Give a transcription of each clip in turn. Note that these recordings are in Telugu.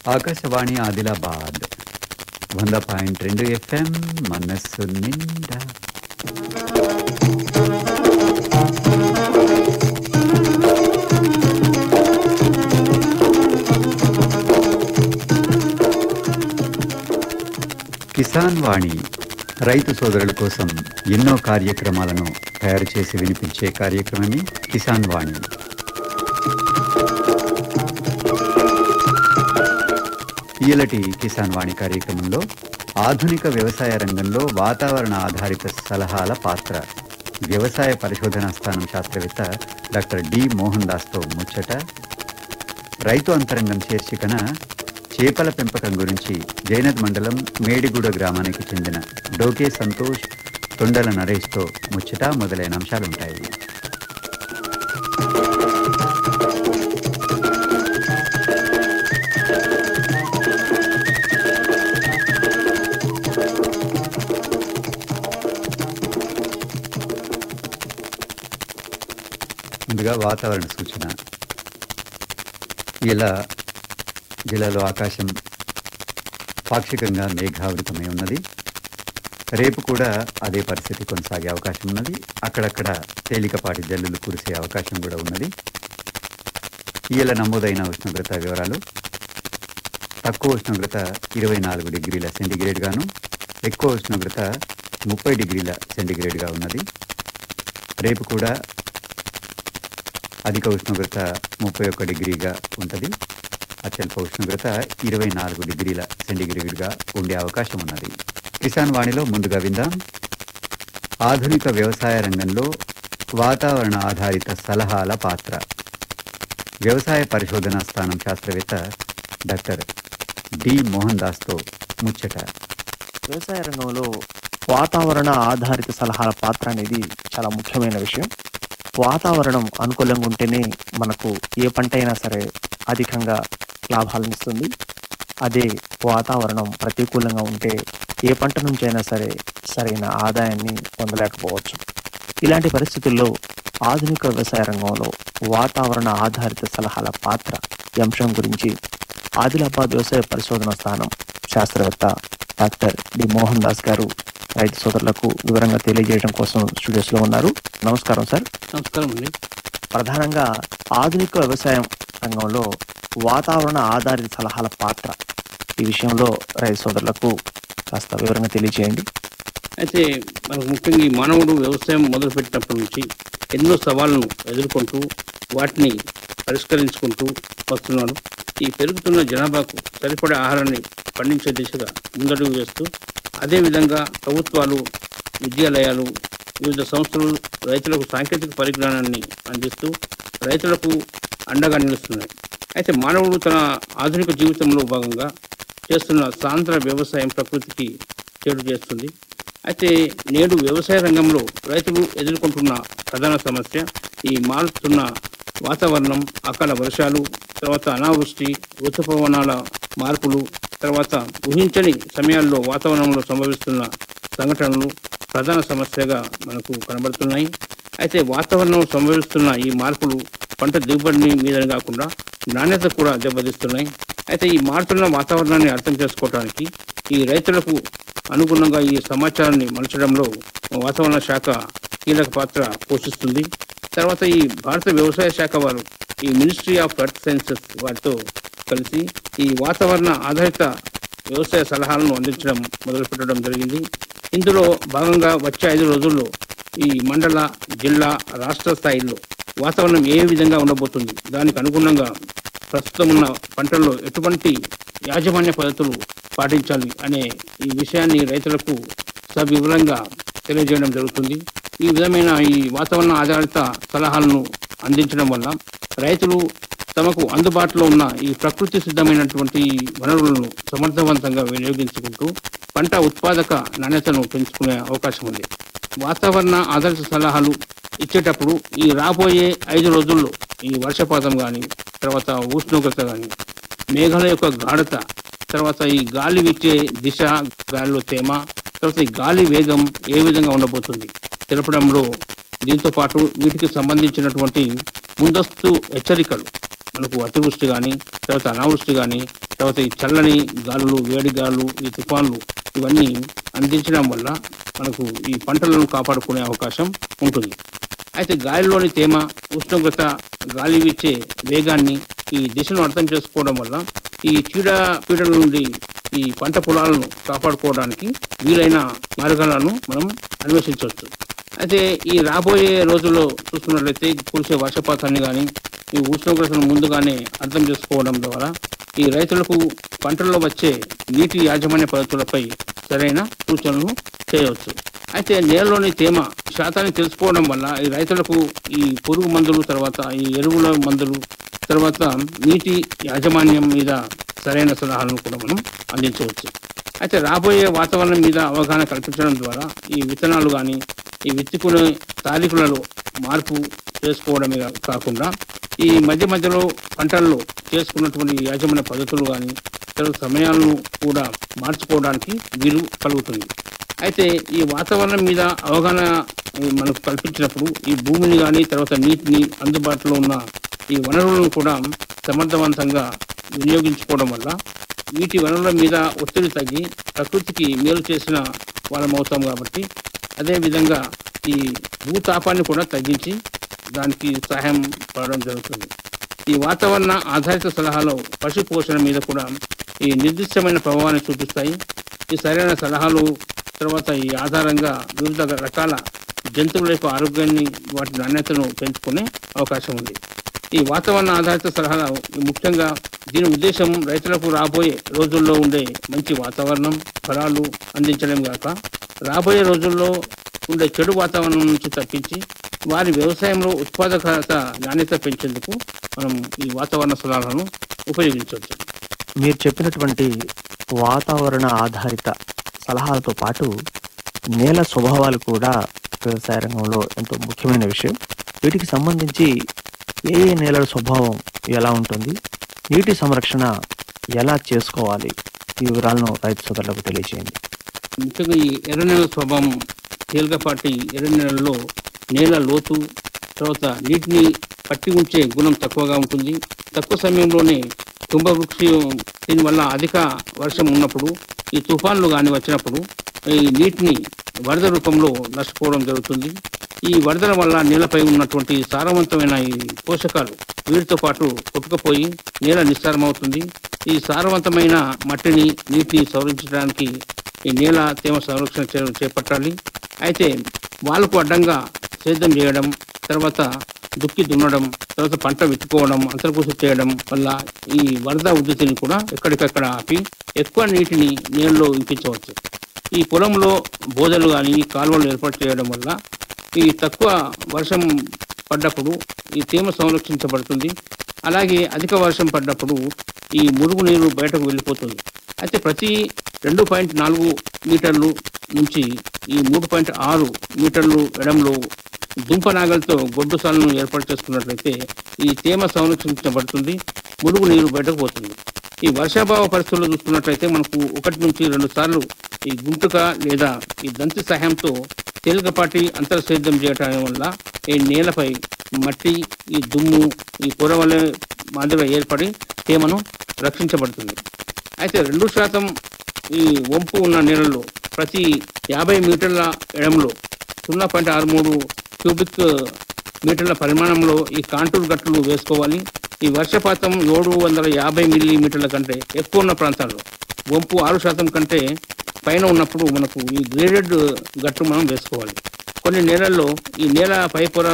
ఆకాశవాణి ఆదిలాబాద్ 100.2 FM మనస్సు నిండా. కిసాన్ వాణి రైతు సోదరుల కోసం ఎన్నో కార్యక్రమాలను తయారు చేసి వినిపించే కార్యక్రమమే కిసాన్ వాణి. ఈలటి కిసాన్ వాణి కార్యక్రమంలో ఆధునిక వ్యవసాయ రంగంలో వాతావరణ ఆధారిత సలహాల పాత్ర, వ్యవసాయ పరిశోధనా స్థానం శాస్త్రవేత్త డాక్టర్ డి మోహన్ దాస్తో ముచ్చట, రైతు అంతరంగం శీర్షికన చేపల పెంపకం గురించి జైనద్ మండలం మేడిగూడ గ్రామానికి చెందిన డోకే సంతోష్, తొండల నరేష్తో ముచ్చట మొదలైన అంశాలుంటాయి. ముందుగా వాతావరణ సూచన. ఇలా జిల్లాలో ఆకాశం పాక్షికంగా మేఘావృతమై ఉన్నది. రేపు కూడా అదే పరిస్థితి కొనసాగే అవకాశం ఉన్నది. అక్కడక్కడ తేలికపాటి జల్లులు కురిసే అవకాశం కూడా ఉన్నది. ఇలా నమోదైన ఉష్ణోగ్రత వివరాలు: తక్కువ ఉష్ణోగ్రత 24 డిగ్రీల సెంటీగ్రేడ్ గాను, ఎక్కువ ఉష్ణోగ్రత 30 డిగ్రీల సెంటీగ్రేడ్గా ఉన్నది. రేపు కూడా అధిక ఉష్ణోగ్రత 31 డిగ్రీగా ఉంటుంది. అత్యల్ప ఉష్ణోగ్రత 24 డిగ్రీల సెంటీగ్రేడ్గా ఉండే అవకాశం ఉన్నది. కిసాన్ వాణిలో ముందుగా విందాం ఆధునిక వ్యవసాయ రంగంలో వాతావరణ ఆధారిత సలహాల పాత్ర, వ్యవసాయ పరిశోధనా స్థానం శాస్త్రవేత్త డాక్టర్ డి మోహన్ దాస్తో ముచ్చట. వ్యవసాయ రంగంలో వాతావరణ ఆధారిత సలహాల పాత్ర అనేది చాలా ముఖ్యమైన విషయం. వాతావరణం అనుకూలంగా ఉంటేనే మనకు ఏ పంట అయినా సరే అధికంగా లాభాలను ఇస్తుంది. అదే వాతావరణం ప్రతికూలంగా ఉంటే ఏ పంట నుంచి అయినా సరే సరైన ఆదాయాన్ని పొందలేకపోవచ్చు. ఇలాంటి పరిస్థితుల్లో ఆధునిక వ్యవసాయ రంగంలో వాతావరణ ఆధారిత సలహాల పాత్ర ఈ అంశం గురించి ఆదిలాబాద్ వ్యవసాయ పరిశోధన స్థానం శాస్త్రవేత్త డాక్టర్ డి మోహన్ దాస్ గారు రైతు సోదరులకు వివరంగా తెలియజేయడం కోసం స్టూడియోస్లో ఉన్నారు. నమస్కారం సార్. నమస్కారం అండి. ప్రధానంగా ఆధునిక వ్యవసాయం రంగంలో వాతావరణ ఆధారిత సలహాల పాత్ర, ఈ విషయంలో రైతు సోదరులకు కాస్త వివరంగా తెలియజేయండి. అయితే మనకు ముఖ్యంగా ఈ మానవుడు వ్యవసాయం మొదలుపెట్టినప్పటి నుంచి ఎన్నో సవాళ్ళను ఎదుర్కొంటూ వాటిని పరిష్కరించుకుంటూ వస్తున్నాడు. ఈ పెరుగుతున్న జనాభాకు సరిపడే ఆహారాన్ని పండించే దిశగా ముందడుగు వేస్తూ, అదేవిధంగా ప్రభుత్వాలు, విద్యాలయాలు, వివిధ సంస్థలు రైతులకు సాంకేతిక పరిజ్ఞానాన్ని అందిస్తూ రైతులకు అండగా నిలుస్తున్నాయి. అయితే మానవుడు తన ఆధునిక జీవితంలో భాగంగా చేస్తున్న సాంద్ర వ్యవసాయం ప్రకృతికి చేటు చేస్తుంది. అయితే నేడు వ్యవసాయ రంగంలో రైతులు ఎదుర్కొంటున్న ప్రధాన సమస్య ఈ మారుతున్న వాతావరణం, అకాల వర్షాలు, తర్వాత అనావృష్టి, ఋతుపవనాల మార్పులు, తర్వాత ఊహించని సమయాల్లో వాతావరణంలో సంభవిస్తున్న సంఘటనలు ప్రధాన సమస్యగా మనకు కనబడుతున్నాయి. అయితే వాతావరణంలో సంభవిస్తున్న ఈ మార్పులు పంట దిగుబడిని మీదనే కాకుండా నాణ్యత కూడా దెబ్బతీస్తున్నాయి. అయితే ఈ మారుతున్న వాతావరణాన్ని అర్థం చేసుకోవడానికి ఈ రైతులకు అనుగుణంగా ఈ సమాచారాన్ని మలచడంలో వాతావరణ శాఖ కీలక పాత్ర పోషిస్తుంది. తర్వాత ఈ భారత వ్యవసాయ శాఖ వారు ఈ మినిస్ట్రీ ఆఫ్ ఎర్త్ సైన్సెస్ వారితో కలిసి ఈ వాతావరణ ఆధారిత వ్యవసాయ సలహాలను అందించడం మొదలుపెట్టడం జరిగింది. ఇందులో భాగంగా వచ్చే 5 రోజుల్లో ఈ మండల, జిల్లా, రాష్ట్ర స్థాయిలో వాతావరణం ఏ విధంగా ఉండబోతుంది, దానికి అనుగుణంగా ప్రస్తుతం ఉన్న పంటల్లో ఎటువంటి యాజమాన్య పద్ధతులు పాటించాలి అనే ఈ విషయాన్ని రైతులకు సవివరంగా తెలియజేయడం జరుగుతుంది. ఈ విధమైన ఈ వాతావరణ ఆధారిత సలహాలను అందించడం వల్ల రైతులు తమకు అందుబాటులో ఉన్న ఈ ప్రకృతి సిద్ధమైనటువంటి వనరులను సమర్థవంతంగా వినియోగించుకుంటూ పంట ఉత్పాదక నాణ్యతను పెంచుకునే అవకాశం ఉంది. వాతావరణ ఆధారిత సలహాలు ఇచ్చేటప్పుడు ఈ రాబోయే 5 రోజుల్లో ఈ వర్షపాతం కానీ, తర్వాత ఉష్ణోగ్రత కానీ, మేఘాల యొక్క గాఢత, తర్వాత ఈ గాలి వీచే దిశ, గాలిలో తేమ, తర్వాత ఈ గాలి వేగం ఏ విధంగా ఉండబోతుంది తెలపడంలో, దీంతో పాటు వీటికి సంబంధించినటువంటి ముందస్తు హెచ్చరికలు మనకు అతివృష్టి కానీ, తర్వాత అనావృష్టి కానీ, తర్వాత ఈ చల్లని గాలులు, వేడి గాలులు, ఈ తుఫాన్లు ఇవన్నీ అందించడం వల్ల మనకు ఈ పంటలను కాపాడుకునే అవకాశం ఉంటుంది. అయితే గాలిలోని తేమ, ఉష్ణోగ్రత, గాలి వీచే వేగాన్ని, ఈ దిశను అర్థం చేసుకోవడం వల్ల ఈ పీడల నుండి ఈ పంట పొలాలను కాపాడుకోవడానికి వీలైన మార్గాలను మనం అన్వేషించవచ్చు. అయితే ఈ రాబోయే రోజుల్లో చూసుకున్నట్లయితే కురిసే వర్షపాతాన్ని కానీ, ఈ ఉష్ణోగ్రతను ముందుగానే అర్థం చేసుకోవడం ద్వారా ఈ రైతులకు పంటల్లో వచ్చే నీటి యాజమాన్య పద్ధతులపై సరైన సూచనలు చేయవచ్చు. అయితే నేలలోని తేమ శాతాన్ని తెలుసుకోవడం వల్ల ఈ రైతులకు ఈ పురుగు మందులు, తర్వాత ఈ ఎరువుల మందులు, తర్వాత నీటి యాజమాన్యం మీద సరైన సలహాలను కూడా మనం అందించవచ్చు. అయితే రాబోయే వాతావరణం మీద అవగాహన కల్పించడం ద్వారా ఈ విత్తనాలు కానీ, ఈ విత్తుకునే తారీఖులలో మార్పు చేసుకోవడమే కాకుండా ఈ మధ్య మధ్యలో పంటల్లో చేసుకున్నటువంటి యాజమాన్య పద్ధతులు కానీ, తర్వాత సమయాలను కూడా మార్చుకోవడానికి వీలు కలుగుతుంది. అయితే ఈ వాతావరణం మీద అవగాహన మనకు కల్పించినప్పుడు ఈ భూమిని కానీ, తర్వాత నీటిని, అందుబాటులో ఉన్న ఈ వనరులను కూడా సమర్థవంతంగా వినియోగించుకోవడం వల్ల వీటి వనరుల మీద ఒత్తిడి తగ్గి ప్రకృతికి మేలు చేసిన వాళ్ళం అవుతాం. కాబట్టి అదేవిధంగా ఈ భూతాపాన్ని కూడా తగ్గించి దానికి సహాయం పడడం జరుగుతుంది. ఈ వాతావరణ ఆధారిత సలహాలు పశు పోషణ మీద కూడా ఈ నిర్దిష్టమైన ప్రభావాన్ని చూపిస్తాయి. ఈ సరైన సలహాలు తర్వాత ఈ ఆధారంగా వివిధ రకాల జంతువుల యొక్క ఆరోగ్యాన్ని, వాటి నాణ్యతను పెంచుకునే అవకాశం ఉంది. ఈ వాతావరణ ఆధారిత సలహాలు ముఖ్యంగా దీని ఉద్దేశం రైతులకు రాబోయే రోజుల్లో ఉండే మంచి వాతావరణం ఫలాలు అందించడం కాక, రాబోయే రోజుల్లో ఉండే చెడు వాతావరణం నుంచి తప్పించి వారి వ్యవసాయంలో ఉత్పాదకత, నాణ్యత పెంచేందుకు మనం ఈ వాతావరణ సలహాలను ఉపయోగించవచ్చు. మీరు చెప్పినటువంటి వాతావరణ ఆధారిత సలహాలతో పాటు నేల స్వభావాలు కూడా వ్యవసాయ రంగంలో ఎంతో ముఖ్యమైన విషయం. వీటికి సంబంధించి ఏ నేలల స్వభావం ఎలా ఉంటుంది, నీటి సంరక్షణ ఎలా చేసుకోవాలి, ఈ వివరాలను రైతు సోదరులకు తెలియజేయండి. ముఖ్యంగా ఈ ఎర్ర నేల స్వభావం తేలికపాటి ఎర్ర నేలల్లో నేల లోతు, తర్వాత నీటిని పట్టి ఉంచే గుణం తక్కువగా ఉంటుంది. తక్కువ సమయంలోనే కుంభవృక్షం, దీనివల్ల అధిక వర్షం ఉన్నప్పుడు, ఈ తుఫాన్లు కానీ వచ్చినప్పుడు ఈ నీటిని వరద రూపంలో నష్టపోవడం జరుగుతుంది. ఈ వరదల వల్ల నేలపై ఉన్నటువంటి సారవంతమైన ఈ పోషకాలు వీటితో పాటు కొట్టుకుపోయి నేల నిస్సారమవుతుంది. ఈ సారవంతమైన మట్టిని, నీటిని సంరక్షించడానికి ఈ నేల తేమ సంరక్షణ చేపట్టాలి. అయితే వాళ్ళకు అడ్డంగా సేద్యం చేయడం, తర్వాత దుక్కి దున్నడం, తర్వాత పంట విత్తుకోవడం, అంతర్కృషి చేయడం వల్ల ఈ వరద ఉధృతిని కూడా ఎక్కడికక్కడ ఆపి ఎక్కువ నీటిని నేలలో ఇంకించవచ్చు. ఈ పొలంలో బోదలు కానీ, కాలువలు ఏర్పాటు చేయడం వల్ల ఈ తక్కువ వర్షం పడ్డప్పుడు ఈ తేమ సంరక్షించబడుతుంది. అలాగే అధిక వర్షం పడ్డప్పుడు ఈ మురుగు నీరు బయటకు వెళ్ళిపోతుంది. అయితే ప్రతి 2.4 మీటర్లు నుంచి ఈ 3.6 మీటర్లు ఎడంలో దుంప నాగలతో గొడ్డు సాలను ఏర్పాటు చేసుకున్నట్లయితే ఈ తేమ సంరక్షించబడుతుంది, మురుగు నీరు బయటకు పోతుంది. ఈ వర్షాభావ పరిస్థితుల్లో చూసుకున్నట్లయితే మనకు 1 నుంచి 2 సార్లు ఈ గుంటుక లేదా ఈ దంతి సహాయంతో తేలికపాటి అంతర సేద్యం చేయటం వల్ల ఈ నేలపై మట్టి, ఈ దుమ్ము, ఈ పొరవల మాదిరిగా ఏర్పడి తేమను రక్షించబడుతుంది. అయితే 2% ఈ వంపు ఉన్న నేలల్లో ప్రతి 50 మీటర్ల ఎడంలో 0.63 క్యూబిక్ మీటర్ల పరిమాణంలో ఈ కాంటూర్ గట్లు వేసుకోవాలి. ఈ వర్షపాతం 750 మిల్లీమీటర్ల కంటే ఎక్కువ ఉన్న ప్రాంతాల్లో, వంపు 6% కంటే పైన ఉన్నప్పుడు మనకు ఈ గ్రేడెడ్ గట్లు మనం వేసుకోవాలి. కొన్ని నేలల్లో ఈ నేల పై పొర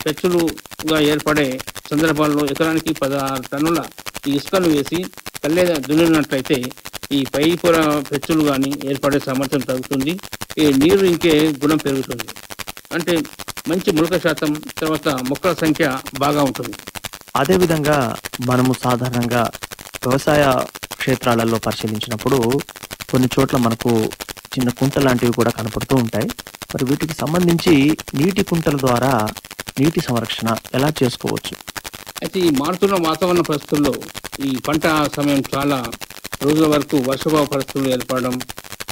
పెచ్చులుగా ఏర్పడే సందర్భాల్లో ఎకరానికి 16 టన్నుల ఈ ఇసుకను వేసి కల్లె దున్నినట్లయితే ఈ పై పొర పెచ్చులు కానీ ఏర్పడే సామర్థ్యం తగ్గుతుంది. ఈ నీరు ఇంకే గుణం పెరుగుతుంది. అంటే మంచి మొలక శాతం, తర్వాత మొక్కల సంఖ్య బాగా ఉంటుంది. అదేవిధంగా మనము సాధారణంగా వ్యవసాయ క్షేత్రాలలో పరిశీలించినప్పుడు కొన్ని చోట్ల మనకు చిన్న కుంట లాంటివి కూడా కనపడుతూ ఉంటాయి. మరి వీటికి సంబంధించి నీటి కుంటల ద్వారా నీటి సంరక్షణ ఎలా చేసుకోవచ్చు? అయితే ఈ మారుతున్న వాతావరణ పరిస్థితుల్లో ఈ పంట సమయం చాలా రోజుల వరకు వర్షాభావ పరిస్థితులు ఏర్పడడం,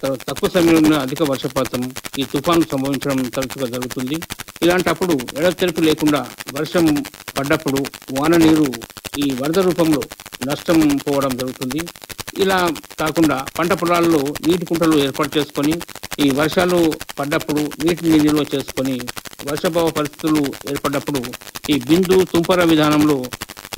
తర్వాత తక్కువ సమయంలో అధిక వర్షపాతం, ఈ తుఫాను సంభవించడం తరచుగా జరుగుతుంది. ఇలాంటప్పుడు ఎడతెరిపి లేకుండా వర్షం పడ్డప్పుడు వాన నీరు ఈ వరద రూపంలో నష్టం పోవడం జరుగుతుంది. ఇలా కాకుండా పంట పొలాల్లో నీటి కుంటలు ఏర్పాటు చేసుకొని ఈ వర్షాలు పడ్డప్పుడు నీటిని నిల్వ చేసుకొని వర్షాభావ పరిస్థితులు ఏర్పడ్డప్పుడు ఈ బిందు తుంపర విధానంలో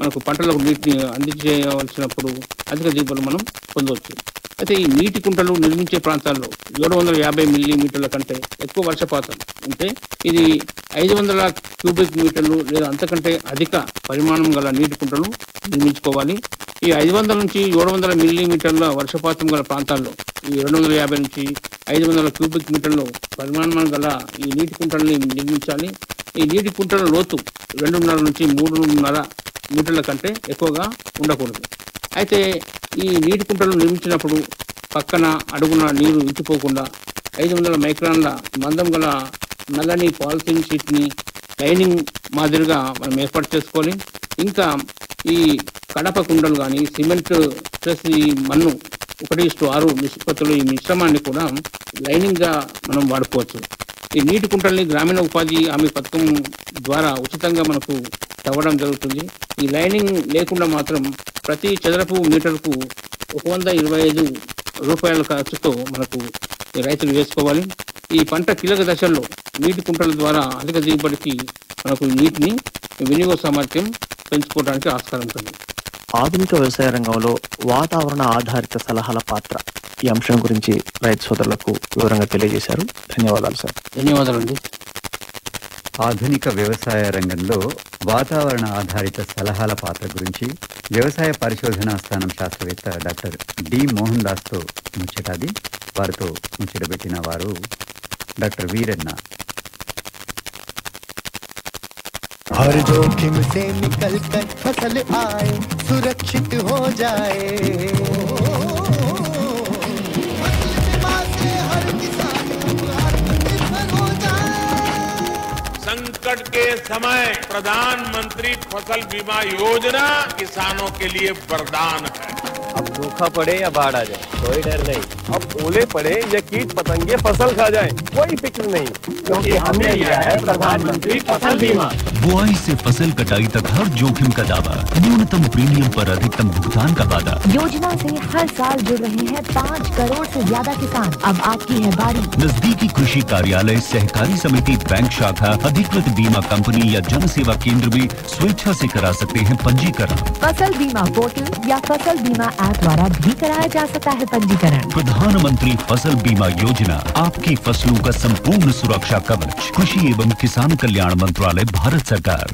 మనకు పంటలకు నీటిని అందించవలసినప్పుడు అధిక దిగుబడులు మనం పొందవచ్చు. అయితే ఈ నీటి కుంటలు నిర్మించే ప్రాంతాల్లో 750 మిల్లీమీటర్ల కంటే ఎక్కువ వర్షపాతం ఉంటే ఇది 500 క్యూబిక్ మీటర్లు లేదా అంతకంటే అధిక పరిమాణం గల నీటి కుంటలు నిర్మించుకోవాలి. ఈ 500 నుంచి 700 మిల్లీమీటర్ల వర్షపాతం గల ప్రాంతాల్లో ఈ 250 నుంచి 500 క్యూబిక్ మీటర్లు పరిమాణం గల ఈ నీటి కుంటల్ని నిర్మించాలి. ఈ నీటి కుంటల లోతు 2.5 నుంచి 3.5 మీటర్ల కంటే ఎక్కువగా ఉండకూడదు. అయితే ఈ నీటి కుంటలు నిర్మించినప్పుడు పక్కన అడుగున నీరు ఇంకిపోకుండా 500 మైక్రాన్ల మందం గల నల్లని పాలిథిన్ షీట్ని లైనింగ్ మాదిరిగా మనం ఏర్పాటు చేసుకోవాలి. ఇంకా ఈ కడప కుండలు కానీ సిమెంట్ ప్లస్ ఈ మన్ను 1:6 నిష్పత్తులు ఈ మిశ్రమాన్ని కూడా లైనింగ్గా మనం వాడుకోవచ్చు. ఈ నీటి కుంటల్ని గ్రామీణ ఉపాధి హామీ పథకం ద్వారా ఉచితంగా మనకు తవ్వడం జరుగుతుంది. ఈ లైనింగ్ లేకుండా మాత్రం ప్రతి చదరపు మీటర్కు 125 రూపాయల ఖర్చుతో మనకు రైతులు వేసుకోవాలి. ఈ పంట కీలక దశల్లో నీటి కుంటల ద్వారా అధిక దిగుబడికి మనకు నీటిని వినియోగ సామర్థ్యం పెంచుకోవడానికి ఆస్కారం ఉంటుంది. ఆధునిక వ్యవసాయ రంగంలో వాతావరణ ఆధారిత సలహాల పాత్ర ఈ అంశం గురించి రైతు సోదరులకు వివరంగా తెలియజేశారు. ధన్యవాదాలు సార్. ధన్యవాదాలండి. ఆధునిక వ్యవసాయ రంగంలో వాతావరణ ఆధారిత సలహాల పాత్ర గురించి వ్యవసాయ పరిశోధనా స్థానం శాస్త్రవేత్త డాక్టర్ డి మోహన్ దాస్తో ముచ్చటాది. వారితో ముచ్చటబెట్టిన వారు డాక్టర్ వీరన్న. हर जोखिम से निकल कर फसल आए, सुरक्षित हो जाए। फसल बीमा से हर किसान आत्मनिर्भर हो जाए। संकट के समय प्रधानमंत्री फसल बीमा योजना किसानों के लिए वरदान है। अब सूखा पड़े या बाढ़ आ जाए कोई डर नहीं, अब ओले पड़े या कीट पतंगे फसल खा जाए कोई फिक्र नहीं, क्योंकि हमने लिया है प्रधानमंत्री फसल बीमा। बुआई से फसल कटाई तक हर जोखिम का दावा, न्यूनतम प्रीमियम पर अधिकतम भुगतान का वादा। योजना से हर साल जुड़ रहे हैं 5 करोड़ से ज्यादा किसान। अब आपकी है बारी। नजदीकी कृषि कार्यालय, सहकारी समिति, बैंक शाखा, अधिकृत बीमा कंपनी या जन सेवा केंद्र में स्वेच्छा से करा सकते हैं पंजीकरण। फसल बीमा पोर्टल या फसल बीमा ऐप द्वारा भी कराया जा सकता है पंजीकरण। प्रधानमंत्री फसल बीमा योजना, आपकी फसलों का संपूर्ण सुरक्षा कवच। कृषि एवं किसान कल्याण मंत्रालय, भारत सरकार।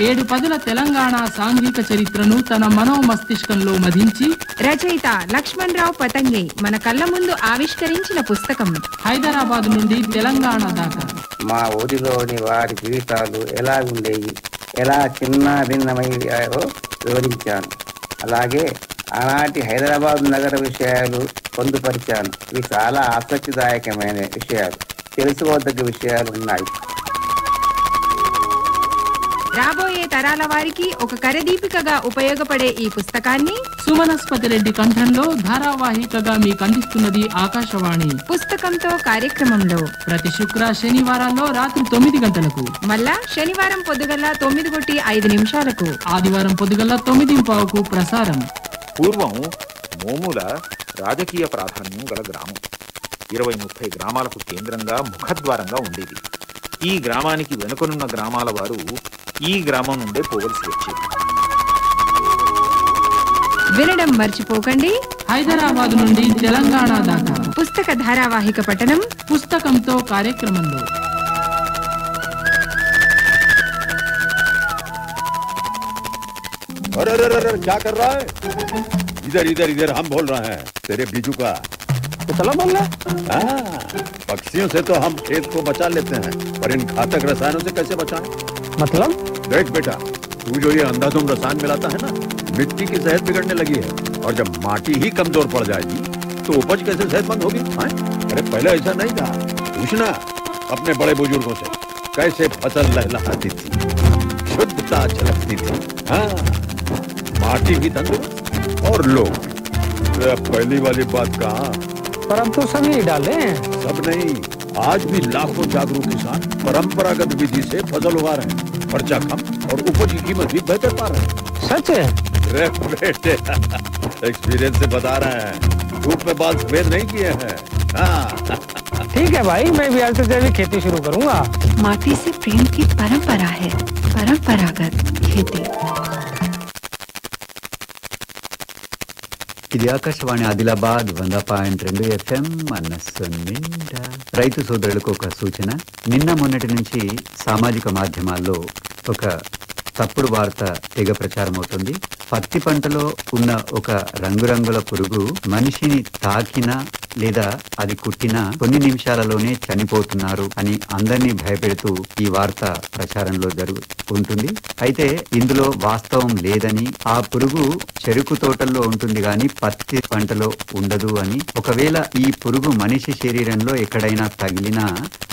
7 పదుల తెలంగాణ సాంఘిక చరిత్రను తన మనోమస్తిష్కంలో మధించి రచయిత లక్ష్మణరావు పతంగి మన కళ్ళ ముందు ఆవిష్కరించిన పుస్తకం హైదరాబాద్ నుండి తెలంగాణ దాకా. మా ఊరిలోని వారి జీవితాలు ఎలా ఉండేవి, ఎలా చిన్న భిన్నమయ్యాయో వివరించాను. అలాగే ఆనాటి హైదరాబాద్ నగర విషయాలు పొందుపరిచాను. ఇవి చాలా ఆసక్తిదాయకమైన విషయాలు, తెలుసుకోదగ్గ విషయాలు ఉన్నాయి. రాబోయే తరాల వారికి ఒక కరదీపికగా ఉపయోగపడే ఈ పుస్తకాన్ని సుమనస్పతి రెడ్డి కంఠంలో ధారావాహికగా మీకు అందిస్తున్నది ఆకాశవాణి. పుస్తకంతో కార్యక్రమంలో ప్రతి శుక్ర శనివారాల్లో రాత్రి 9 గంటలకు, మళ్ళా శనివారం పొద్దుగల 9:05 ఆదివారం పొద్దుగల 9:15 ప్రసారం. పూర్వం మోముల రాజకీయ ప్రాధాన్యం గల గ్రామం. 20-30 గ్రామాలకు కేంద్రంగా ముఖద్వారంగా ఉండేది. ఈ గ్రామానికి వెనుకనున్న గ్రామాల వారు ఈ గ్రామం నుండే పోవలసి వచ్చేది. వినడం మర్చిపోకండి. హైదరాబాద్ నుండి తెలంగాణ దాకా పుస్తక ధారావాహిక పఠనం పుస్తకంతో కార్యక్రమంలో. अरे अरे अरे क्या कर रहा है? इधर इधर इधर हम बोल रहे हैं तेरे बीजू का। चलो बोल रहा। पक्षियों से तो हम खेत को बचा लेते हैं, पर इन घातक रसायनों से कैसे बचाएं? मतलब? देख बेटा, तू जो ये अंधाधुंध रसायन मिलाता है ना, मिट्टी की सेहत बिगड़ने लगी है। और जब माटी ही कमजोर पड़ जाएगी तो उपज कैसे सेहतमंद होगी? अरे पहले ऐसा नहीं था। पूछना अपने बड़े बुजुर्गों से, कैसे फसल लहलहाती थी, शुद्धता झलकती थी। हाँ, माटी भी तंदुरुस्त और लोग। पहली वाली बात कहा, पर अब तो सभी डाले हैं। सब नहीं, आज भी लाखों जागरूक किसान परंपरागत विधि से फसल उगा रहे हैं। खर्चा कम और उपज की कीमत भी बेहतर पा रहे हैं। सच है? रे बेटे, एक्सपीरियंस से बता रहे हैं, धूप में बाल सफेद नहीं किए हैं। हाँ। ठीक है भाई, मैं भी आज से जैविक खेती शुरू करूंगा। माटी से प्रेम की परंपरा है, परंपरागत खेती। ఇది ఆకాశవాణి ఆదిలాబాద్ 100.2 FM మనస్సు నిండా. రైతు సోదరులకు ఒక సూచన. నిన్న మొన్నటి నుంచి సామాజిక మాధ్యమాల్లో ఒక తప్పుడు వార్త తెగ ప్రచారం అవుతుంది. పత్తి పంటలో ఉన్న ఒక రంగురంగుల పురుగు మనిషిని తాకినా లేదా అది కుట్టినా కొన్ని నిమిషాలలోనే చనిపోతున్నారు అని అందరినీ భయపెడుతూ ఈ వార్త ప్రచారంలో ఉంటుంది. అయితే ఇందులో వాస్తవం లేదని, ఆ పురుగు చెరుకు తోటల్లో ఉంటుంది గాని పత్తి పంటలో ఉండదు అని, ఒకవేళ ఈ పురుగు మనిషి శరీరంలో ఎక్కడైనా తగిలినా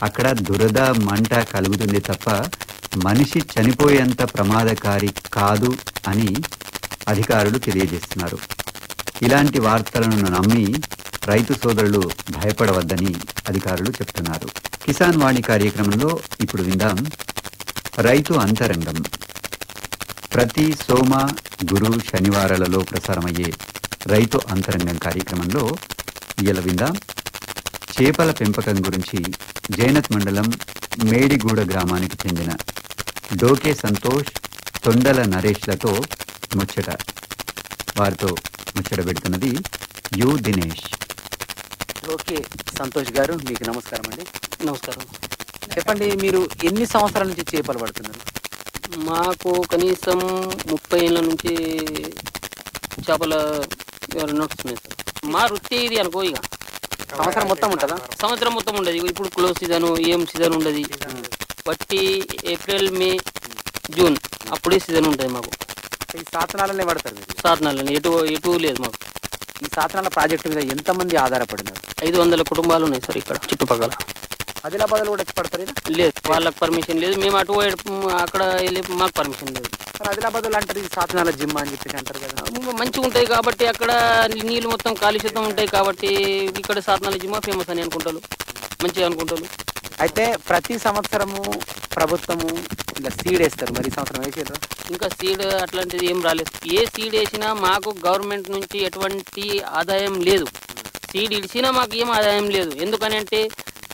అక్కడ దురద మంట కలుగుతుంది తప్ప మనిషి చనిపోయేంత ప్రమాదకారి కాదు అని అధికారులు తెలియజేస్తున్నారు. ఇలాంటి వార్తలను నమ్మి రైతు సోదరులు భయపడవద్దని అధికారులు చెప్తున్నారు. కిసాన్ వాణి కార్యక్రమంలో ఇప్పుడు విందాం రైతు అంతరంగం. ప్రతి సోమ, గురు, శనివారాలలో ప్రసారమయ్యే రైతు అంతరంగం కార్యక్రమంలో ఇయ్యాల విందాం చేపల పెంపకం గురించి జైనత్ మండలం మేడిగూడ గ్రామానికి చెందిన డోకే సంతోష్, తొండల నరేష్లతో ముచ్చట. వారితో ముచ్చట పెడుతున్నది యు దినేష్. ఓకే సంతోష్ గారు, మీకు నమస్కారం అండి. నమస్కారం. చెప్పండి, మీరు ఎన్ని సంవత్సరాల నుంచి చేపలు పడుతున్నారు? మాకు కనీసం 30 ఏళ్ళ నుంచి చేపల నడుస్తున్నాయి సార్. మా వృత్తి ఇది అనుకో. ఇక సంవత్సరం మొత్తం ఉంటుందా? సంవత్సరం మొత్తం ఉండదు. ఇప్పుడు క్లోజ్ సీజన్, ఏం సీజన్ ఉండదు. బట్టి ఏప్రిల్, మే, జూన్ అప్పుడే సీజన్ ఉంటుంది మాకు. ఈ సాధనాలనే పడతారు మీరు? సాధనాలని ఎటు లేదు మాకు. ఈ సాధనాల ప్రాజెక్టు మీద ఎంతమంది ఆధారపడినారు? 500 కుటుంబాలు ఉన్నాయి సార్ ఇక్కడ చుట్టుపక్కల. ఆదిలాబాద్లో కూడా పడతారు? లేదు, వాళ్ళకి పర్మిషన్ లేదు. మేము అటు అక్కడ వెళ్ళి మాకు పర్మిషన్ లేదు. ఆదిలాబాద్లో అంటారు ఇది సాధనాల జిమ్ అని చెప్పి అంటారు కదా. మంచిగా ఉంటాయి కాబట్టి అక్కడ నీళ్ళు మొత్తం కాలుష్యం ఉంటాయి కాబట్టి ఇక్కడ సాధనాల జిమ్ ఫేమస్ అని అనుకుంటారు, మంచిగా అనుకుంటారు. అయితే ప్రతి సంవత్సరము ప్రభుత్వము ఇంకా సీడ్ వేస్తారు. మరి ఈ సంవత్సరం వేసారు? ఇంకా సీడ్ అట్లాంటిది ఏం రాలేదు. ఏ సీడ్ వేసినా మాకు గవర్నమెంట్ నుంచి ఎటువంటి ఆదాయం లేదు. సీడ్ ఇడిచినా మాకు ఏం ఆదాయం లేదు. ఎందుకని అంటే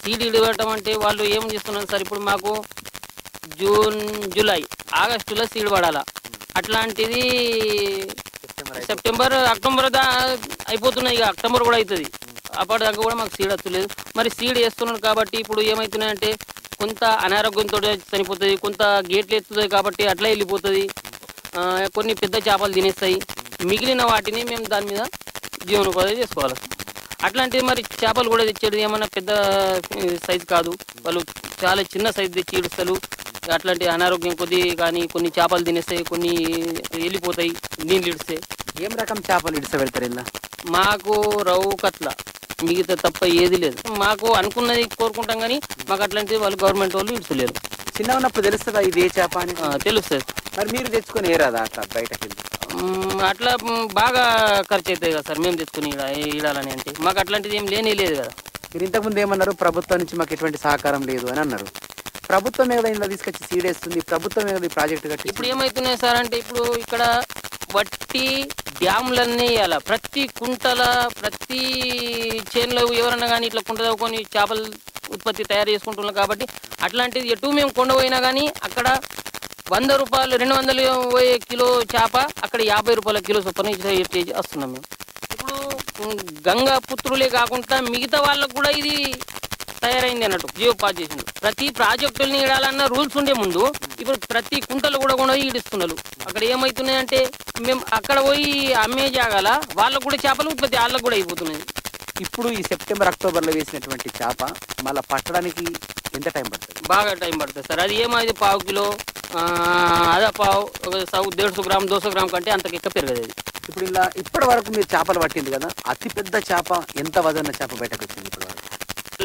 సీడ్ ఇవ్వటం అంటే వాళ్ళు ఏం చేస్తున్నారు సార్, ఇప్పుడు మాకు జూన్, జూలై, ఆగస్టులో సీడ్ పడాలా. అట్లాంటిది సెప్టెంబర్, అక్టోబర్ అయిపోతున్నాయి. ఇక అక్టోబర్ కూడా అవుతుంది. అప్పటిదాకా కూడా మాకు సీడ్ వస్తలేదు. మరి సీడ్ వేస్తున్నాడు కాబట్టి ఇప్పుడు ఏమవుతున్నాయంటే కొంత అనారోగ్యంతో చనిపోతుంది, కొంత గేట్లు ఎత్తుతుంది కాబట్టి అట్లా వెళ్ళిపోతుంది. కొన్ని పెద్ద చేపలు తినేస్తాయి. మిగిలిన వాటిని మేము దాని మీద జీవనోపాధి చేసుకోవాలి. అట్లాంటిది మరి చేపలు కూడా తెచ్చేది ఏమన్నా పెద్ద సైజు కాదు, వాళ్ళు చాలా చిన్న సైజు తెచ్చి ఇడుస్తారు. అట్లాంటి అనారోగ్యం కొద్ది కానీ కొన్ని చేపలు తినేస్తాయి, కొన్ని వెళ్ళిపోతాయి నీళ్ళు ఇడిస్తే. ఏం రకం చేపలు ఇడిసబెడతారు ఇలా? మాకు రవ్వు, కట్ల, మిగతా తప్ప ఏది లేదు. మాకు అనుకున్నది కోరుకుంటాం కానీ మాకు అట్లాంటిది వాళ్ళు గవర్నమెంట్ వాళ్ళు ఇడుచలేరు. చిన్న ఉన్నప్పుడు తెలుస్తుందా ఇది ఏ చేప అని? తెలుస్తుంది. మరి మీరు తెచ్చుకొని ఏరాదా అట్లా బయటకి? అట్లా బాగా ఖర్చు అవుతుంది కదా సార్ మేము తెచ్చుకుని ఇడాలని అంటే. మాకు అట్లాంటిది ఏం లేదు కదా. మీరు ఇంతకుముందు ఏమన్నారు, ప్రభుత్వం నుంచి మాకు ఎటువంటి సహకారం లేదు అని అన్నారు. ప్రభుత్వం మీద ఇంట్లో తీసుకొచ్చి సీడ్ వేస్తుంది, ప్రభుత్వం మీద ప్రాజెక్టు కట్టి. ఇప్పుడు ఏమవుతున్నాయి సార్ అంటే ఇప్పుడు ఇక్కడ వట్టి డ్యాములన్నీ వేయాలి. ప్రతి కుంటల, ప్రతి చేనులో ఎవరన్నా కానీ ఇట్లా కుంట తవ్వుకొని చేపలు ఉత్పత్తి తయారు చేసుకుంటున్నాం కాబట్టి అట్లాంటిది ఎటు మేము కొండపోయినా కానీ అక్కడ 100 రూపాయలు 200 కిలో చేప అక్కడ 50 రూపాయల కిలో చొప్పున వస్తున్నాం మేము. ఇప్పుడు గంగా పుత్రులే కాకుండా మిగతా వాళ్ళకు కూడా ఇది తయారైంది అన్నట్టు, జీవోపాధి చేసింది. ప్రతి ప్రాజెక్టుల్ని ఇడాలన్న రూల్స్ ఉండే ముందు ఇప్పుడు ప్రతి కుంటలు కూడా ఈడిస్తున్నారు. అక్కడ ఏమవుతున్నాయంటే మేము అక్కడ పోయి అమ్మే జాగాల వాళ్ళకు కూడా చేపలు ఉత్పత్తి వాళ్ళకు కూడా అయిపోతున్నాయి. ఇప్పుడు ఈ సెప్టెంబర్, అక్టోబర్లో వేసినటువంటి చేప మళ్ళీ పట్టడానికి ఎంత టైం పడుతుంది? బాగా టైం పడుతుంది సార్. అది ఏమైంది, పావు కిలో, అదే పావు 150 గ్రామ్ 200 గ్రామ్ కంటే అంతకు ఎక్కువ పెరగదు. ఇప్పుడు ఇలా ఇప్పటి వరకు మీరు చేపలు పట్టింది కదా, అతి పెద్ద చేప ఎంత వజన చేప బయటకు వచ్చింది ఇప్పటి వరకు?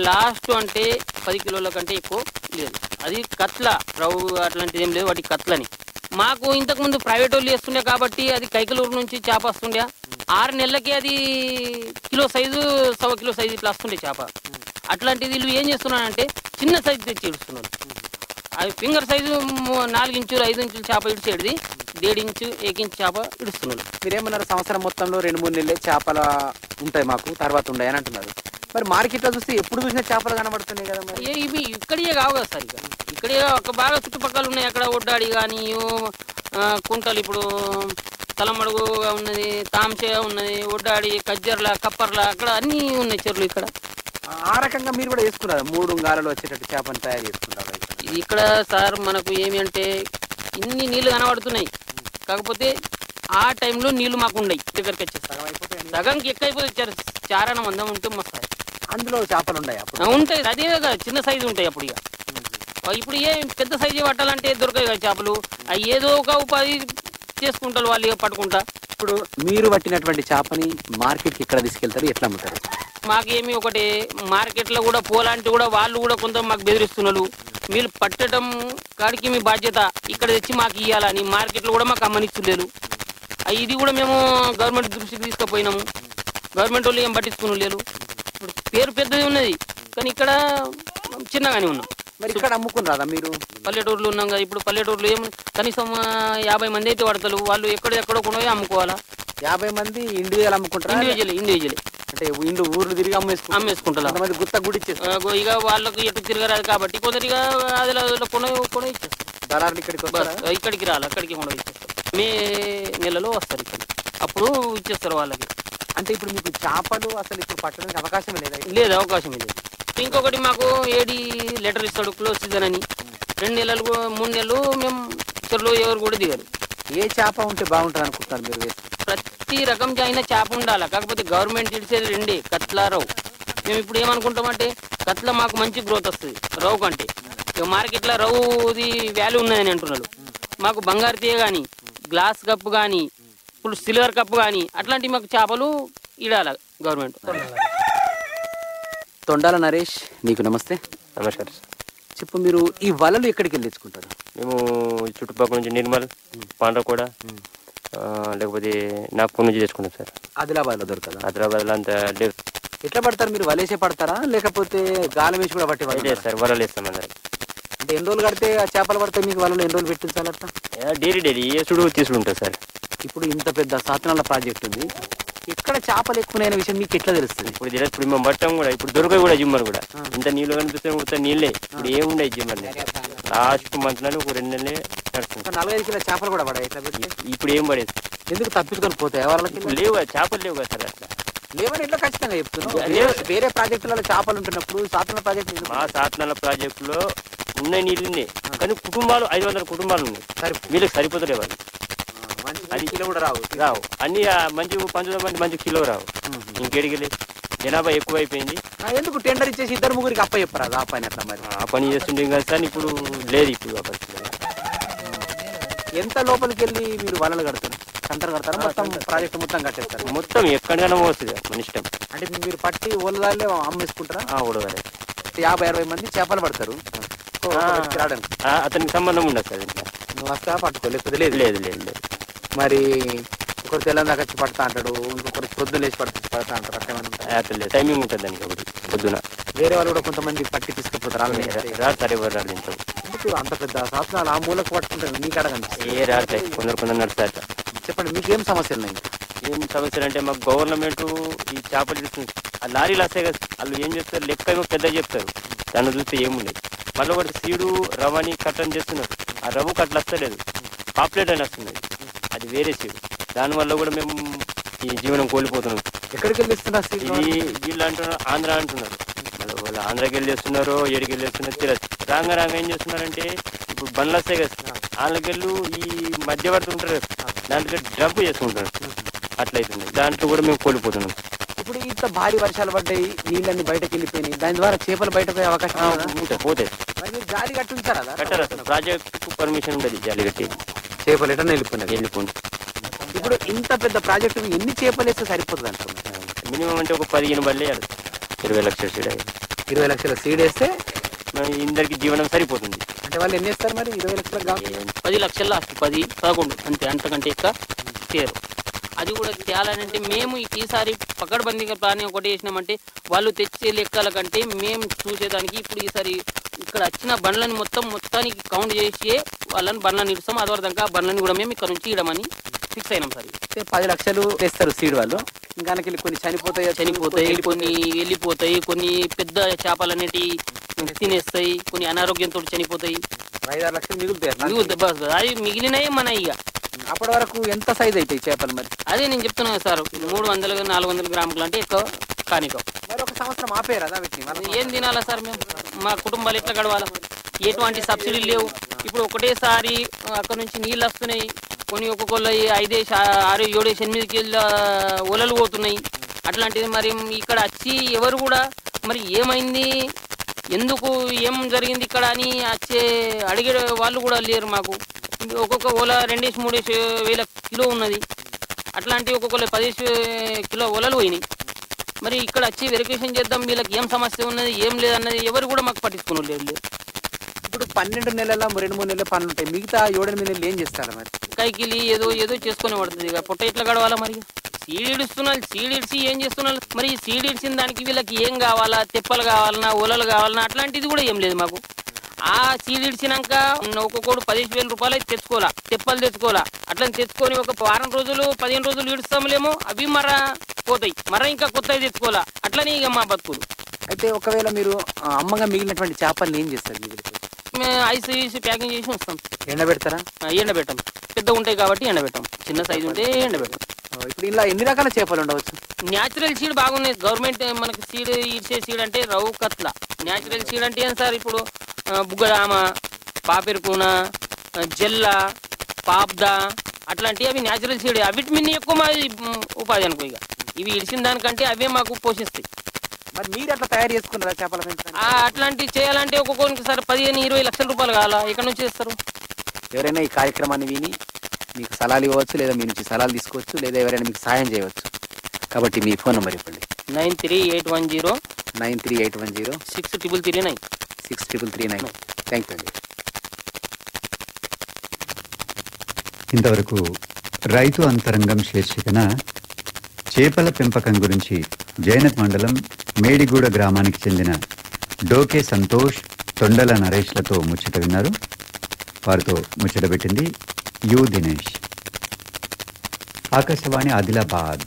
లాస్ట్ అంటే 10 కిలోల కంటే ఎక్కువ లేదు. అది కట్ల, రవ్వు అట్లాంటిది ఏం లేదు, వాటి కట్లని. మాకు ఇంతకుముందు ప్రైవేట్ వాళ్ళు వేస్తుండే కాబట్టి అది కైకలూరు నుంచి చేప వస్తుండే. 6 నెలలకే అది కిలో సైజు 1/2 కిలో సైజు ఇట్లా వస్తుండే చేప. అట్లాంటిది వీళ్ళు ఏం చేస్తున్నారంటే చిన్న సైజు తెచ్చి ఇడుస్తున్నారు. అది ఫింగర్ సైజు 4 ఇంచులు 5 ఇంచులు చేప ఇడిచేది 1.5 ఇంచు 1 ఇంచు చేప ఇడుస్తున్నారు. మీరేమన్నారు సంవత్సరం మొత్తంలో 2-3 నెలలే చేపల ఉంటాయి మాకు తర్వాత ఉంటాయి అని అంటున్నారు. మరి మార్కెట్లో చూస్తే ఎప్పుడు చూసినా చేపలు కనబడుతున్నాయి కదా. మరి ఇవి ఇక్కడే కావు కదా సార్, ఇక్కడే ఒక బాగా చుట్టుపక్కల ఉన్నాయి. అక్కడ ఒడ్డాడి కానీ కుంటలు, ఇప్పుడు తలమడుగుగా ఉన్నది, తాంచే ఉన్నది, ఒడ్డాడి, కజ్జర్ల, కప్పర్ల, అక్కడ అన్నీ ఉన్నాయి చెరువులు. ఇక్కడ ఆ రకంగా మీరు కూడా చేసుకున్నారు, 3 గాలలో వచ్చేటట్టు చేపను తయారు చేసుకుంటారు. ఇక్కడ సార్ మనకు ఏమి అంటే ఇన్ని నీళ్లు కనబడుతున్నాయి, కాకపోతే ఆ టైంలో నీళ్లు మాకు ఉన్నాయి. దగ్గరికి వచ్చేసి సగంకి ఎక్కువైపోతే చారణ మందం ఉంటే మస్తాయి. అందులో చేపలు ఉన్నాయి ఉంటాయి, అదే కదా చిన్న సైజు ఉంటాయి. అప్పుడు ఇప్పుడు ఏ పెద్ద సైజు పట్టాలంటే దొరకాయి కదా చేపలు. అవి ఏదో ఒక ఉపాధి చేసుకుంటారు వాళ్ళు పట్టుకుంటా. ఇప్పుడు మీరు పట్టినటువంటి చేపని మార్కెట్కి ఎక్కడ తీసుకెళ్తారు, ఎట్లా అమ్ముతారు? మాకేమి ఒకటి మార్కెట్లో కూడా పోలాంటి కూడా వాళ్ళు కూడా కొంత మాకు బెదిరిస్తున్నారు. మీరు పట్టడం కాడికి మీ బాధ్యత, ఇక్కడ తెచ్చి మాకు ఇవ్వాలని. మార్కెట్లో కూడా మాకు అమ్మనిచ్చలేదు. ఇది కూడా మేము గవర్నమెంట్ దృష్టికి తీసుకుపోయినాము. గవర్నమెంట్ వాళ్ళు ఏం పట్టించుకుని లేరు. ఇప్పుడు పేరు పెద్దది ఉన్నది కానీ ఇక్కడ చిన్నగానే ఉన్నాం. మరి ఇక్కడ అమ్ముకున్నారా మీరు? పల్లెటూరులో ఉన్నాం కదా. ఇప్పుడు పల్లెటూరులో ఏం కనీసం 50 మంది అయితే పడతారు. వాళ్ళు ఎక్కడెక్కడో కొనవి అమ్ముకోవాలా. 50 మంది ఇండివిజువల్ అమ్ముకుంటారు. ఇండివిజువల్ అంటే ఊర్లు తిరిగి అమ్మేసుకుంటారు. కొంతమంది గుత్త గుడి ఇచ్చేస్తారు. ఇక వాళ్ళకి ఎటు తిరగరాదు కాబట్టి కొందరిగా అదిలో కొనవి ఇచ్చేస్తారు. దళారులు ఇక్కడికి రాలి, అక్కడికి కొనవి ఇచ్చేస్తారు. మే నెలలో వస్తారు ఇక్కడ, అప్పుడు ఇచ్చేస్తారు వాళ్ళకి. అంటే ఇప్పుడు మీకు చేపలు అసలు ఇప్పుడు పట్టడానికి అవకాశం లేదు, అవకాశం లేదు. ఇంకొకటి మాకు ఏడి లెటర్ ఇస్తాడు క్లోజ్ సీజన్ అని. 2 నెలలు 3 నెలలు మేము చెరువులో ఎవరు కూడా దిగారు. ఏ చేప ఉంటే బాగుంటుంది అనుకుంటారు మీరు? ప్రతి రకం అయినా చేప ఉండాలి. కాకపోతే గవర్నమెంట్ ఇచ్చేది 2, కట్ల, రౌ. మేము ఇప్పుడు ఏమనుకుంటామంటే కట్ల మాకు మంచి గ్రోత్ వస్తుంది రౌ కంటే. ఇక మార్కెట్లో రౌది వాల్యూ ఉన్నదని అంటున్నారు. మాకు బంగారు తీయ కానీ, గ్లాస్ కప్పు కానీ, ఇప్పుడు సిల్వర్ కప్పు కానీ అట్లాంటివి మాకు చేపలు ఇడాలి గవర్నమెంట్. తొండాల నరేష్, నీకు నమస్తే. నమస్కారం. చెప్పు, మీరు ఈ వలలు ఎక్కడికి వెళ్ళి తెచ్చుకుంటారు? మేము చుట్టుపక్కల నుంచి నిర్మల్, పాండ్రకోడ, లేకపోతే నాగ్పూర్ నుంచి తెచ్చుకుంటాం సార్. ఆదిలాబాద్లో దొరకదా? ఆదిలాబాద్లో అంత లేవు. ఎట్లా పడతారు మీరు? వలేసే పడతారా లేకపోతే గాలం వేసి కూడా పట్టి? సార్ వలలు వేస్తాం అందరికి. అంటే ఎన్ని రోజులు కడితే ఆ చేపలు పడితే మీకు వలలో ఎన్ని రోజులు పెట్టించాలి అట్లా? డైలీ వేసుడు తీసుడు ఉంటుంది సార్. ఇప్పుడు ఇంత పెద్ద సాధనాల ప్రాజెక్ట్ ఉంది, ఎక్కడ చేపలు ఎక్కువైన విషయం మీకు ఎట్లా తెలుస్తుంది? ఇప్పుడు మేము పట్టం కూడా, ఇప్పుడు దొరకదు కూడా జిమ్మలు కూడా. ఇంత నీళ్ళు కనిపిస్తే మొత్తం నీళ్ళే. ఇప్పుడు ఏముండే జిమ్మలు లాస్ట్ మంత్ నాడు ఒక 2 నెలలే నడుస్తుంది. 4-5 కిలో చేపలు కూడా పడాయి ఇట్లా పెట్టి. ఇప్పుడు ఏం పడేది? ఎందుకు తప్పించుకొని పోతాయి వాళ్ళకి? లేవు, చేపలు లేవు కదా సార్. అట్లా లేవని ఎట్లా ఖచ్చితంగా చెప్తున్నాను. వేరే ప్రాజెక్టులలో చేపలు ఉంటున్నప్పుడు సాధనాల ప్రాజెక్టు, మా సాధనాల ప్రాజెక్టులో ఉన్న నీళ్ళున్నాయి కానీ కుటుంబాలు 500 కుటుంబాలు ఉన్నాయి. వీళ్ళకి సరిపోతలేవు. అది కిలో కూడా రావు అన్ని మంచి 19 మంది మంచి కిలో రావు. ఇంకెడికి జనాభా ఎక్కువైపోయింది. ఎందుకు టెండర్ ఇచ్చేసి 2-3 అప్ప చెప్పరాదు? ఆ పని అట్లా మరి ఆ పని చేస్తుండే కదా సార్. ఇప్పుడు లేదు. ఇప్పుడు ఆ పరిస్థితి. ఎంత లోపలికి వెళ్ళి మీరు వలలు కడతారు? సంతలు కడతారా? మొత్తం ప్రాజెక్ట్ మొత్తం కట్టేస్తారు? మొత్తం ఎక్కడికైనా వస్తుంది మన ఇష్టం. అంటే మీరు పట్టి ఓలదాలే అమ్మేసుకుంటారా? ఓడదాలే. 50-60 మంది చేపలు పడతారు. అతనికి సంబంధం ఉండదు సార్. నువ్వు వస్తా పట్టుకోలేకపోతే లేదు. లేదు లేదు లేదు. మరి ఒకరు తెల్లందాక వచ్చి పడతా అంటాడు, ఇంకొకరు పొద్దున లేచి పడతా అంటారు. అట్లా లేదు, టైమింగ్ ఉంటుంది దానికి. ఒకటి పొద్దున వేరే వాళ్ళు కూడా కొంతమంది పట్టి తీసుకుపోతారు. రాదు ఎవరు రాదు. అంత పెద్ద శాస్త్రాలు ఆ మూలకు పట్టుకుంటారు. మీకు అడగండి. ఏ రాదు, కొందరు నడుస్తారు. చెప్పండి, మీకు ఏం సమస్యలు ఉన్నాయి? ఏం సమస్యలు అంటే మాకు గవర్నమెంట్ ఈ చేపలు ఇస్తుంది. ఆ లారీలు వస్తాయి కదా, వాళ్ళు ఏం చేస్తారు, లెక్క ఏమో పెద్ద చెప్తారు. దాన్ని చూస్తే ఏముండదు. మళ్ళీ ఒకటి సీడు రవ్వని కట్టని చేస్తున్నారు. ఆ రవ్వు కట్టలు వస్తలేదు, పాపులేట్ అని వస్తున్నది. అది వేరే సీడు. దానివల్ల కూడా మేము ఈ జీవనం కోల్పోతున్నాం. ఎక్కడికి వెళ్ళి ఇస్తున్నారు? ఇది వీళ్ళు అంటున్నారు ఆంధ్ర అంటున్నారు. మళ్ళీ వాళ్ళు ఆంధ్రాకి వెళ్ళి చేస్తున్నారో ఏడికి వెళ్ళి చేస్తున్నారు తెలియదు. రాంగ ఏం చేస్తున్నారంటే ఇప్పుడు బండ్లు వస్తాయి కదా, వాళ్ళకెళ్ళు ఈ మధ్యవర్తి ఉంటారు కదా, దాంట్లో డ్రంప్ చేసుకుంటారు. అట్లయితుంది. దాంట్లో కూడా మేము కోల్పోతున్నాం. ఇప్పుడు ఇంత భారీ వర్షాలు పడ్డాయి, నీళ్ళన్ని బయటకు వెళ్ళిపోయినాయి. దాని ద్వారా చేపలు బయట పోయే అవకాశం పోతాయి. జాలి కట్టుంటారా? కట్టారు. ప్రాజెక్టు పర్మిషన్ ఉండదు జాలి కట్టి. చేపలు ఎటన్నా వెళ్ళిపోయింది. ఇప్పుడు ఇంత పెద్ద ప్రాజెక్టు ఎన్ని చేపలు వేస్తే సరిపోతుంది అంటారు? మినిమం అంటే ఒక 15 బళ్ళు వేయాలి. 20 లక్షల సీడ్. 20 లక్షల సీడ్ వేస్తే ఇందరికి జీవనం సరిపోతుంది. అంటే వాళ్ళు ఎన్ని వేస్తారు మరి? 20 లక్షలకు 10 లక్షల 10-11 అంతే, అంతకంటే ఎక్కువ తీరు. అది కూడా తేలాలంటే మేము ఈసారి పకడ్బందీగా ప్లాన్ ఒకటి చేసినామంటే వాళ్ళు తెచ్చే లెక్కల కంటే మేము చూసేదానికి ఇప్పుడు ఈసారి ఇక్కడ వచ్చిన బండ్లని మొత్తానికి కౌంట్ చేసి వాళ్ళని బండ్లను ఇస్తాం. అదివరదాకా ఆ బండ్లని కూడా మేము ఇక్కడ నుంచి ఇవ్వమని ఫిక్స్ అయినాం సార్. 10 లక్షలు తెస్తారు సీడ్ వాళ్ళు, ఇంకా కొన్ని చనిపోతాయి, కొన్ని వెళ్ళిపోతాయి, కొన్ని పెద్ద చేపలు అనేటి తినేస్తాయి, కొన్ని అనారోగ్యంతో చనిపోతాయి. 5-6 లక్షలు మిగులుతాయి. అది మిగిలినవి మన ఇక అప్పటి వరకు ఎంత సైజ్ అవుతాయి చేపలు మరి? అదే నేను చెప్తున్నాను సార్, 300-400 గ్రాములు అంటే ఎక్కువ కానికం. మరి ఒక సంవత్సరం ఆపేరా వీటిని? ఏం తినాలా సార్ మేము? మా కుటుంబాలు ఎట్లా గడవాలా? ఎటువంటి సబ్సిడీలు లేవు. ఇప్పుడు ఒకటేసారి అక్కడ నుంచి నీళ్ళు వస్తున్నాయి, కొన్ని ఒక్కొక్కళ్ళు 5, 6, 7, 8 కిలో ఒలలు పోతున్నాయి. అట్లాంటిది మరి ఇక్కడ వచ్చి ఎవరు కూడా మరి ఏమైంది, ఎందుకు, ఏం జరిగింది ఇక్కడ అని వచ్చే అడిగే వాళ్ళు కూడా లేరు మాకు. ఒక్కొక్క ఓల 2-3 వేల కిలో ఉన్నది, అట్లాంటి ఒక్కొక్కరు 10 కిలో ఒలలు పోయినాయి. మరి ఇక్కడ వచ్చి వెరిఫికేషన్ చేద్దాం వీళ్ళకి ఏం సమస్య ఉన్నది ఏం లేదన్నది ఎవరు కూడా మాకు పట్టించుకుని లేదు. ఇప్పుడు 12 నెలల 2-3 నెలల పనులు ఉంటాయి, మిగతా 7-8 నెలలు ఏం చేస్తారు మరి? కైకిలి ఏదో చేసుకుని పడుతుంది. ఇక పొట్ట ఎట్లా గడవాలా మరి? సీడ్ ఇడుస్తున్నారు, సీడ్ ఇడిచి ఏం చేస్తున్నారు మరి? సీడ్ ఇడిచిన దానికి వీళ్ళకి ఏం కావాలా, తెప్పలు కావాలన్నా, ఒలలు కావాలన్నా అట్లాంటిది కూడా ఏం లేదు మాకు. ఆ సీడ్ ఇడిచినాక ఒక్కొక్కడు 15,000 రూపాయలు అయితే తెచ్చుకోవాలా, తెప్పలు తెచ్చుకోవాలా. అట్లా తెచ్చుకొని ఒక వారం రోజులు 15 రోజులు ఇడుస్తాములేమో, అవి మర పోతాయి, మర ఇంకా కొత్తవి తెచ్చుకోవాలా. అట్లనే ఇక మా బతుకులు. అయితే ఒకవేళ మీరు అమ్మగా మిగిలినటువంటి చేపల్ని ఏం చేస్తారు? ఐస్ ప్యాకింగ్ చేసి వస్తాం. ఎండబెడతారా? ఎండబెట్టాం, పెద్ద ఉంటాయి కాబట్టి ఎండబెట్టాం, చిన్న సైజు ఉంటే ఎండబెట్టాం. ఇప్పుడు ఇలా ఎన్ని రకాల చేపలు ఉండవచ్చు? న్యాచురల్ సీడ్ బాగున్నాయి. గవర్నమెంట్ మనకి సీడ్ ఇచ్చే సీడ్ అంటే రవ్వు కట్ల. న్యాచురల్ సీడ్ అంటే ఏం సార్? ఇప్పుడు బుగ్గరామ, పాపెరుకూన, జెల్ల, పాప్దా అట్లాంటివి అవి న్యాచురల్ సీడ్. అవిటి మీద ఎక్కువ మా ఉపాధి అనుకో. ఇక ఇవి ఇడిచిన దానికంటే అవే మాకు పోషిస్తాయి. మరి మీరు అట్లా తయారు చేసుకున్నారా చేపల పెంపకం? అట్లాంటివి చేయాలంటే ఒక్కొక్కరికి సార్ 15-20 లక్షల రూపాయలు కావాలా? ఎక్కడి నుంచి చేస్తారు? ఎవరైనా ఈ కార్యక్రమాన్ని విని మీకు సలహాలు ఇవ్వచ్చు, లేదా మీ నుంచి సలహాలు తీసుకోవచ్చు, లేదా ఎవరైనా మీకు సాయం చేయవచ్చు. కాబట్టి మీ ఫోన్ నెంబర్ ఇవ్వండి. 9381093810 6339 6339. థ్యాంక్ యూ అండి. ఇంతవరకు రైతు అంతరంగం శీర్షికన చేపల పెంపకం గురించి జైనత్ మండలం మేడిగూడ గ్రామానికి చెందిన డోకే సంతోష్, తొండల నరేష్లతో ముచ్చట విన్నారు. వారితో ముచ్చట పెట్టింది యు దినేష్. ఆకాశవాణి ఆదిలాబాద్.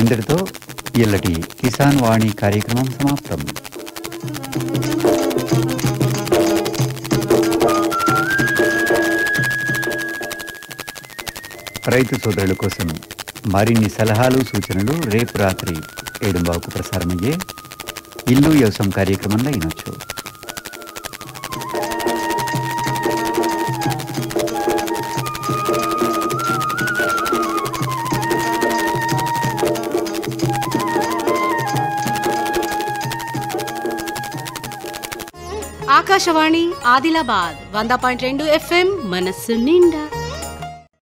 ఇంతటితో ఇల్లటి కిసాన్ వాణి కార్యక్రమం సమాప్తం. రైతు సోదరుల కోసం మరిన్ని సలహాలు, సూచనలు రేపు రాత్రి 7:15కు ప్రసారమయ్యే ఇల్లు వ్యవసాయం కార్యక్రమంలో వినొచ్చు. ఆకాశవాణి ఆదిలాబాద్ 100.2 FM మనస్సు నిండా.